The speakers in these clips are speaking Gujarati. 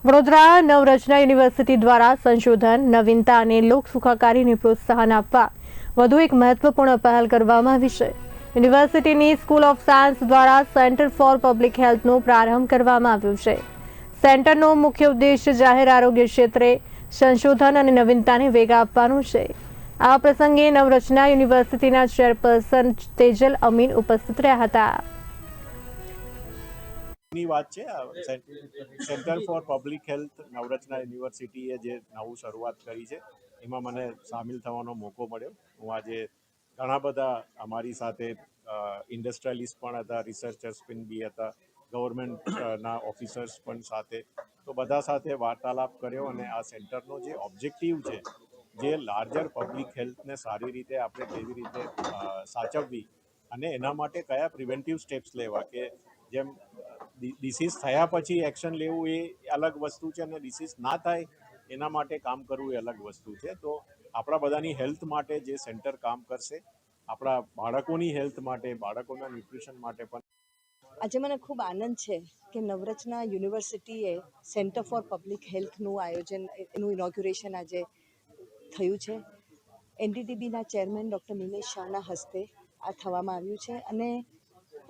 વડોદરા નવરચના યુનિવર્સિટી દ્વારા સંશોધન, નવીનતા અને લોક સુખાકારીને પ્રોત્સાહન આપવા વધુ એક મહત્વપૂર્ણ પહેલ કરવામાં આવી છે। યુનિવર્સિટીની સ્કૂલ ઓફ સાયન્સ દ્વારા સેન્ટર ફોર પબ્લિક હેલ્થનો પ્રારંભ કરવામાં આવ્યો છે। સેન્ટરનો મુખ્ય ઉદ્દેશ જાહેર આરોગ્ય ક્ષેત્રે સંશોધન અને નવીનતાને વેગ આપવાનો છે। આ પ્રસંગે નવરચના યુનિવર્સિટીના ચેરપર્સન તેજલ અમીન ઉપસ્થિત રહ્યા હતા। ની વાત છે સેન્ટર ફોર પબ્લિક હેલ્થ નવરચના યુનિવર્સિટીએ જે નવું શરૂઆત કરી છે એમાં મને સામેલ થવાનો મોકો મળ્યો। હું આજે ઘણા બધા અમારી સાથે ઇન્ડસ્ટ્રીયલિસ્ટ પણ હતા, રિસર્ચર્સ પણ બી હતા, ગવર્મેન્ટના ઓફિસર્સ પણ સાથે, તો બધા સાથે વાર્તાલાપ કર્યો અને આ સેન્ટરનો જે ઓબ્જેક્ટિવ છે, જે લાર્જર પબ્લિક હેલ્થને સારી રીતે આપણે કેવી રીતે સાચવવી અને એના માટે કયા પ્રિવેન્ટિવ સ્ટેપ્સ લેવા, કે જેમ ડિસીઝ થયા પછી એક્શન લેવું એ અલગ વસ્તુ છે અને ડિસીઝ ના થાય એના માટે કામ કરવું એ અલગ વસ્તુ છે। તો આપણા બધાની હેલ્થ માટે જે સેન્ટર કામ કરશે, આપણા બાળકોની હેલ્થ માટે, બાળકોના ન્યુટ્રિશન માટે પણ। આજે મને ખૂબ આનંદ છે કે નવરચના યુનિવર્સિટીએ સેન્ટર ફોર પબ્લિક હેલ્થનું આયોજન, એનું ઇનોગ્યુરેશન આજે થયું છે। એનડીડીબીના ચેરમેન ડૉક્ટર નિલેશ શાહના હસ્તે આ થવામાં આવ્યું છે। અને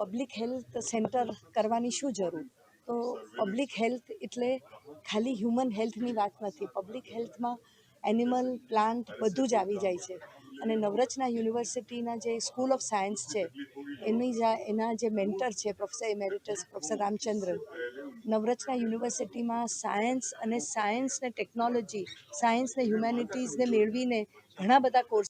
પબ્લિક હેલ્થ સેન્ટર કરવાની શું જરૂર? તો પબ્લિક હેલ્થ એટલે ખાલી હ્યુમન હેલ્થની વાત નથી। પબ્લિક હેલ્થમાં એનિમલ, પ્લાન્ટ બધું જ આવી જાય છે। અને નવરચના યુનિવર્સિટીના જે સ્કૂલ ઓફ સાયન્સ છે એના જે મેન્ટર છે પ્રોફેસર એમેરિટસ પ્રોફેસર રામચંદ્ર, નવરચના યુનિવર્સિટીમાં સાયન્સ ને ટેકનોલોજી, સાયન્સ ને હ્યુમેનિટીઝને મેળવીને ઘણા બધા કોર્સ